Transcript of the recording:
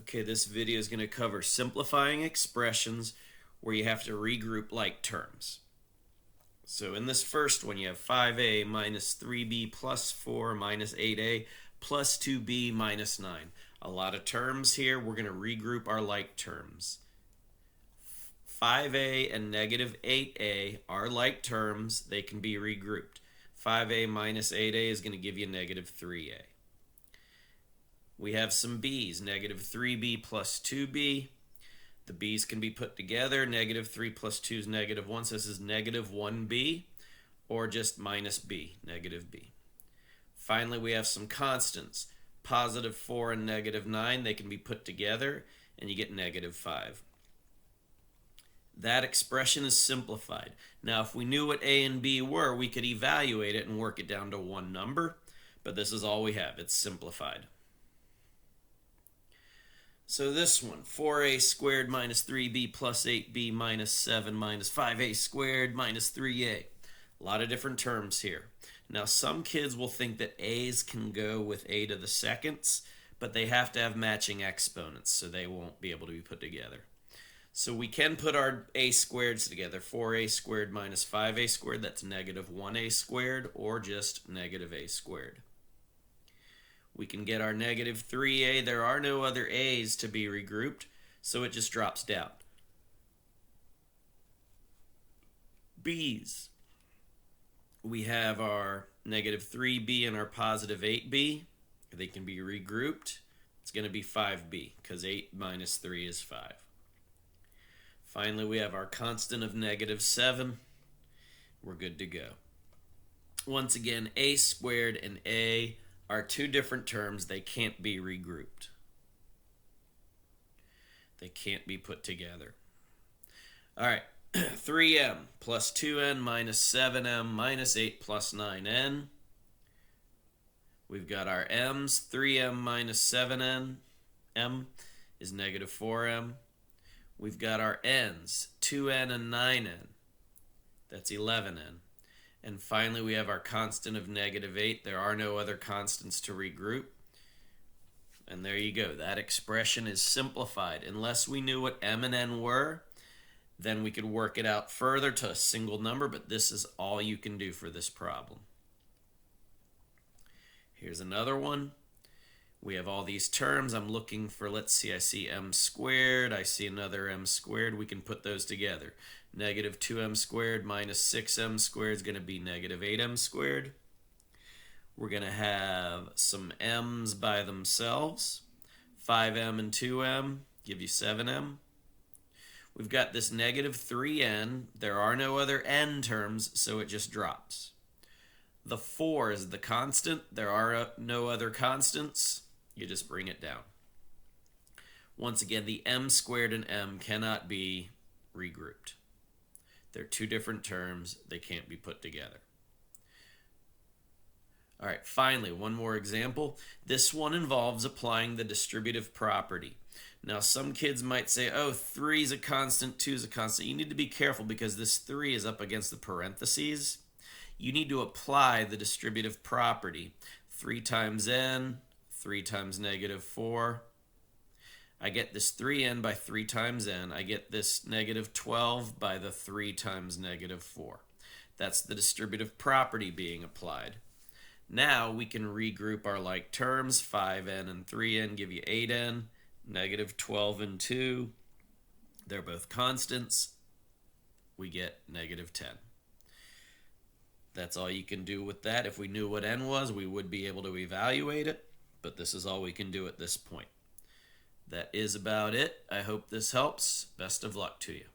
Okay, this video is going to cover simplifying expressions where you have to regroup like terms. So in this first one, you have 5a minus 3b plus 4 minus 8a plus 2b minus 9. A lot of terms here. We're going to regroup our like terms. 5a and negative 8a are like terms. They can be regrouped. 5a minus 8a is going to give you negative 3a. We have some b's, negative 3b plus 2b. The b's can be put together. Negative 3 plus 2 is negative 1, so this is negative 1b, or just minus b, negative b. Finally, we have some constants, positive 4 and negative 9. They can be put together, and you get negative 5. That expression is simplified. Now, if we knew what a and b were, we could evaluate it and work it down to one number, but this is all we have. It's simplified. So this one, 4a squared minus 3b plus 8b minus 7 minus 5a squared minus 3a. A lot of different terms here. Now some kids will think that a's can go with a to the seconds, but they have to have matching exponents, so they won't be able to be put together. So we can put our a squareds together. 4a squared minus 5a squared, that's negative 1a squared, or just negative a squared. We can get our negative 3a. There are no other a's to be regrouped, so it just drops down. B's. We have our negative 3b and our positive 8b. They can be regrouped. It's going to be 5b, because 8 minus 3 is 5. Finally, we have our constant of negative 7. We're good to go. Once again, a squared and a are two different terms. They can't be regrouped. They can't be put together. All right, 3m plus 2n minus 7m minus 8 plus 9n. We've got our m's. 3m minus 7n. M is negative 4m. We've got our n's. 2n and 9n. That's 11n. And finally, we have our constant of negative 8. There are no other constants to regroup. And there you go. That expression is simplified. Unless we knew what m and n were, then we could work it out further to a single number, but this is all you can do for this problem. Here's another one. We have all these terms. I'm looking for, let's see, I see m squared. I see another m squared. We can put those together. Negative 2m squared minus 6m squared is going to be negative 8m squared. We're going to have some m's by themselves. 5m and 2m give you 7m. We've got this negative 3n. There are no other n terms, so it just drops. The 4 is the constant. There are no other constants. You just bring it down. Once again, the m squared and m cannot be regrouped. They're two different terms. They can't be put together. All right, finally, one more example. This one involves applying the distributive property. Now, some kids might say, oh, 3 is a constant, 2 is a constant. You need to be careful because this 3 is up against the parentheses. You need to apply the distributive property. 3 times n, 3 times negative 4. I get this 3n by 3 times n. I get this negative 12 by the 3 times negative 4. That's the distributive property being applied. Now we can regroup our like terms. 5n and 3n give you 8n. Negative 12 and 2. They're both constants. We get negative 10. That's all you can do with that. If we knew what n was, we would be able to evaluate it, but this is all we can do at this point. That is about it. I hope this helps. Best of luck to you.